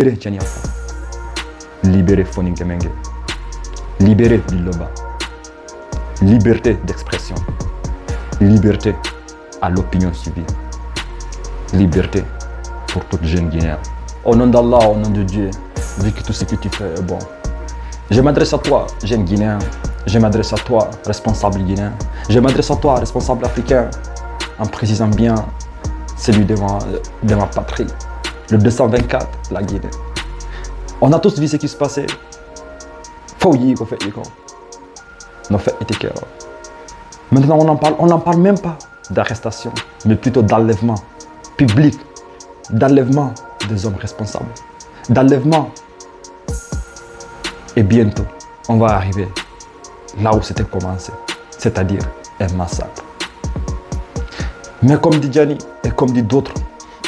Libérez Gianni Alpha. Libérez Foninké Mengué. Libérez Biloba. Liberté d'expression. Liberté à l'opinion civile. Liberté pour toute jeune Guinéenne. Au nom d'Allah, au nom de Dieu, vu que tout ce que tu fais est bon. Je m'adresse à toi, jeune Guinéen. Je m'adresse à toi, responsable guinéen. Je m'adresse à toi, responsable africain, en précisant bien celui de ma patrie. Le 224, la Guinée. On a tous vu ce qui se passait. Maintenant, on n'en parle même pas d'arrestation, mais plutôt d'enlèvement public, d'enlèvement des hommes responsables, d'enlèvement. Et bientôt, on va arriver là où c'était commencé, c'est-à-dire un massacre. Mais comme dit Gianni, et comme dit d'autres,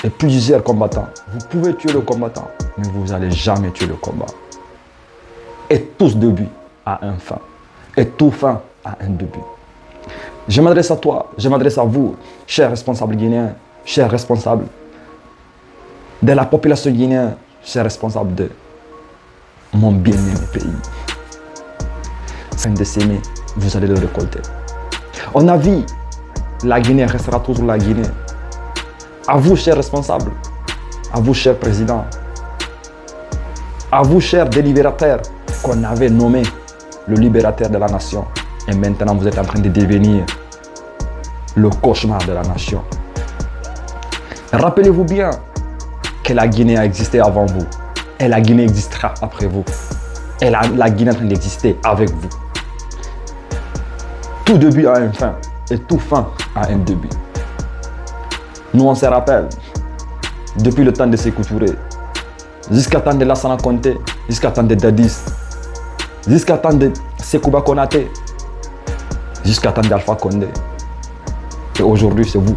et plusieurs combattants, vous pouvez tuer le combattant, mais vous n'allez jamais tuer le combat. Et tout début a un fin. Et tout fin a un début. Je m'adresse à toi, je m'adresse à vous, chers responsables guinéens, chers responsables de la population guinéenne, chers responsables de mon bien-aimé pays. Fin de s'aimer, vous allez le récolter. On a vu, la Guinée restera toujours la Guinée. À vous, chers responsables, à vous, chers présidents, à vous, chers délibérateurs, qu'on avait nommé le libérateur de la nation. Et maintenant, vous êtes en train de devenir le cauchemar de la nation. Rappelez-vous bien que la Guinée a existé avant vous. Et la Guinée existera après vous. Et la Guinée est en train d'exister avec vous. Tout début a une fin. Et tout fin a un début. Nous, on se rappelle, depuis le temps de Sékou Touré, jusqu'à temps de Lassana Conté, jusqu'à temps de Dadis, jusqu'à temps de Sekouba Konaté, jusqu'à temps d'Alpha Condé. Et aujourd'hui, c'est vous.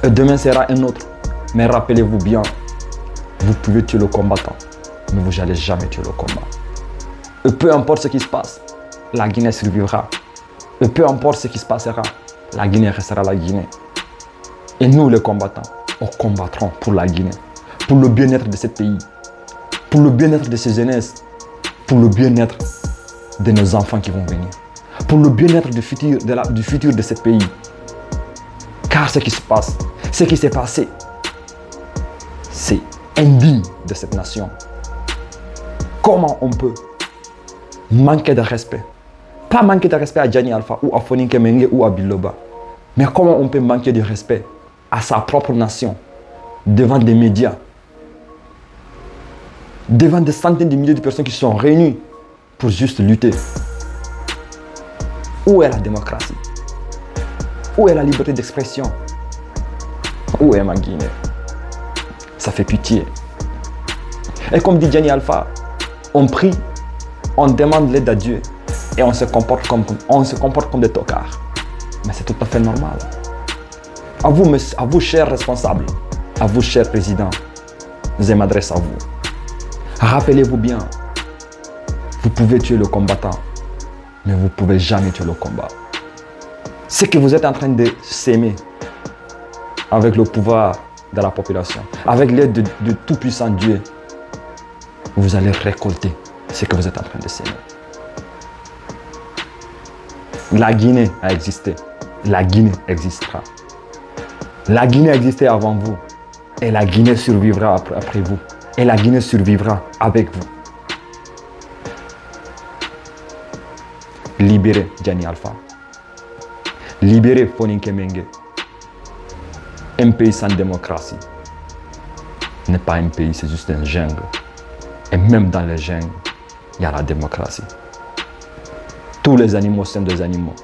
Et demain sera un autre. Mais rappelez-vous bien, vous pouvez tuer le combattant, mais vous n'allez jamais tuer le combat. Et peu importe ce qui se passe, la Guinée survivra. Et peu importe ce qui se passera, la Guinée restera la Guinée. Et nous, les combattants, on combattrons pour la Guinée, pour le bien-être de ce pays, pour le bien-être de ces jeunesses, pour le bien-être de nos enfants qui vont venir, pour le bien-être du futur de ce pays. Car ce qui se passe, ce qui s'est passé, c'est indigne de cette nation. Comment on peut manquer de respect? Pas manquer de respect à Gianni Alpha ou à Foninké Mengué ou à Biloba, mais comment on peut manquer de respect à sa propre nation devant des médias, devant des centaines de milliers de personnes qui sont réunies pour juste lutter? Où est la démocratie? Où est la liberté d'expression? Où est ma Guinée? Ça fait pitié. Et comme dit Gianni Alpha, on prie, on demande l'aide à Dieu et on se comporte comme des tocards. Mais c'est tout à fait normal. À vous, chers responsables, à vous, chers présidents, je m'adresse à vous. Rappelez-vous bien, vous pouvez tuer le combattant, mais vous ne pouvez jamais tuer le combat. Ce que vous êtes en train de s'aimer avec le pouvoir de la population, avec l'aide de tout-puissant Dieu, vous allez récolter ce que vous êtes en train de s'aimer. La Guinée a existé, la Guinée existera. La Guinée a existé avant vous et la Guinée survivra après vous et la Guinée survivra avec vous. Libérez Gianni Alpha. Libérez Foninké Mengué. Un pays sans démocratie n'est pas un pays, c'est juste une jungle. Et même dans les jungles, il y a la démocratie. Tous les animaux sont des animaux.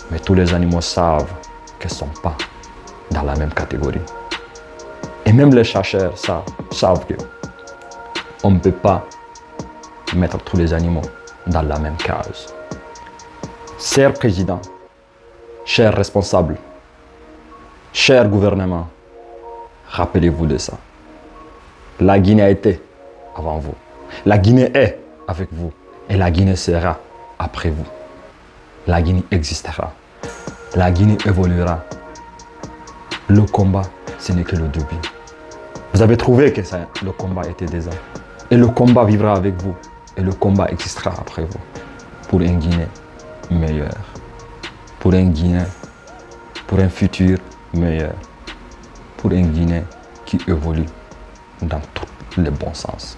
Mais tous les animaux savent qu'ils ne sont pas dans la même catégorie. Et même les chercheurs savent qu'on ne peut pas mettre tous les animaux dans la même case. Chers présidents, chers responsables, chers gouvernements, rappelez-vous de ça. La Guinée a été avant vous. La Guinée est avec vous. Et la Guinée sera après vous. La Guinée existera. La Guinée évoluera. Le combat, ce n'est que le début. Vous avez trouvé que le combat était déjà. Et le combat vivra avec vous. Et le combat existera après vous. Pour un Guinée meilleur. Pour un Guinée, pour un futur meilleur. Pour un Guinée qui évolue dans tous les bons sens.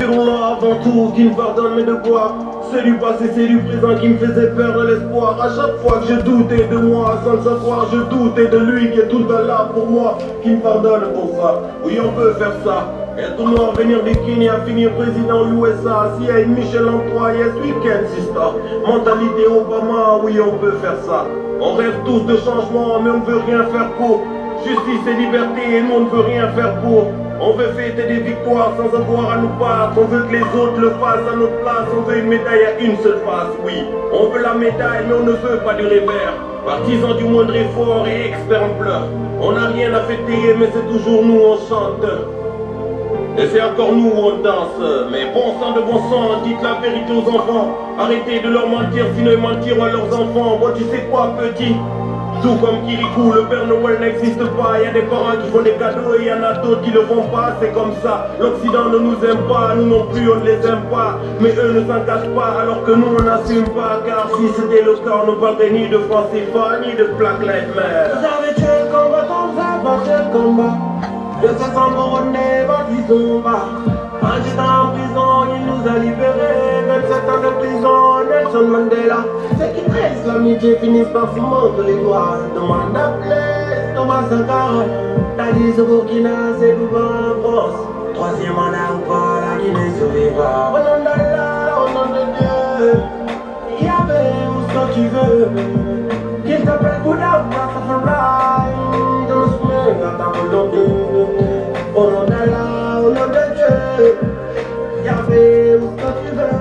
Avant tout, qui me pardonne mes devoirs. C'est du passé, c'est du présent qui me faisait perdre l'espoir. À chaque fois que je doutais de moi, sans le savoir, je doutais de lui qui est tout le temps là pour moi. Qui me pardonne pour ça. Oui, on peut faire ça. Et tout noir venir du Kenya, finir président USA. S'il y a une Michel en 3, yes, we can, sister. Mentalité Obama, oui, on peut faire ça. On rêve tous de changement, mais on ne veut rien faire pour. Justice et liberté, et nous on ne veut rien faire pour. On veut fêter des victoires sans avoir à nous battre. On veut que les autres le fassent à notre place. On veut une médaille à une seule face, oui. On veut la médaille, mais on ne veut pas du revers. Partisans du moindre effort et experts en pleurs. On n'a rien à fêter, mais c'est toujours nous, on chante. Et c'est encore nous, on danse. Mais bon sang de bon sang, dites la vérité aux enfants. Arrêtez de leur mentir, sinon ils mentiront à leurs enfants. Moi, tu sais quoi, petit? Tout comme Kirikou, le Père Noël n'existe pas. Il y a des parents qui font des cadeaux et il y en a d'autres qui le font pas. C'est comme ça, l'Occident ne nous aime pas. Nous non plus on ne les aime pas. Mais eux ne s'en cachent pas alors que nous on n'assume pas. Car si c'était le cas, on ne parlerait ni de France CFA ni de Black Lives Matter. Vous avez tué le combattant, vous avez battu le combat. De 700 Moronnais, baptisons bas. Un gitan en prison, il nous a libérés. 27 ans de prison, Nelson Mandela. Ceux qui trahissent l'amitié finissent par se mordre les doigts. Demande à Blaise, Thomas Sankara. Dadis au Burkina, c'est Bouba en France. Troisième mandat ou pas, la Guinée survivra. Au nom d'Allah, au nom de Dieu. Yahvé, où ce que tu veux. Qu'il t'appelle Bouddha, Rastafari. Je me soumets à ta volonté. Au nom d'Allah, au nom de Dieu. Yahvé, où ce que tu veux.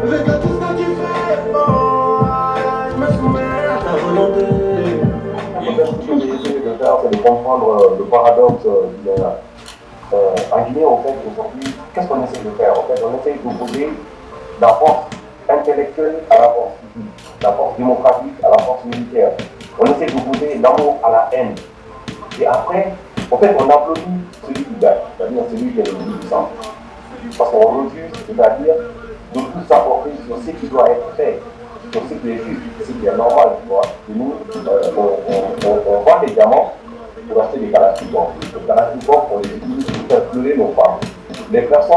Vu que tout ce que tu fais, moi, je me soumets à ta volonté. C'est de comprendre le paradoxe guinéen. En Guinée, en fait, aujourd'hui, qu'est-ce qu'on essaie de faire? En fait, on essaie d'opposer la force intellectuelle à la force physique, la force démocratique à la force militaire. On essaie d'opposer l'amour à la haine. Et après, en fait, on applaudit celui qui gagne, c'est-à-dire celui qui est le plus puissant. Parce qu'on refuse, c'est-à-dire de tout s'apporter sur ce qui doit être fait, sur ce qui est juste, ce qui est normal, tu vois. Et nous, on vend des diamants pour acheter des kalachnikovs. Les kalachnikovs, on les utilise pour faire pleurer nos femmes. Les personnes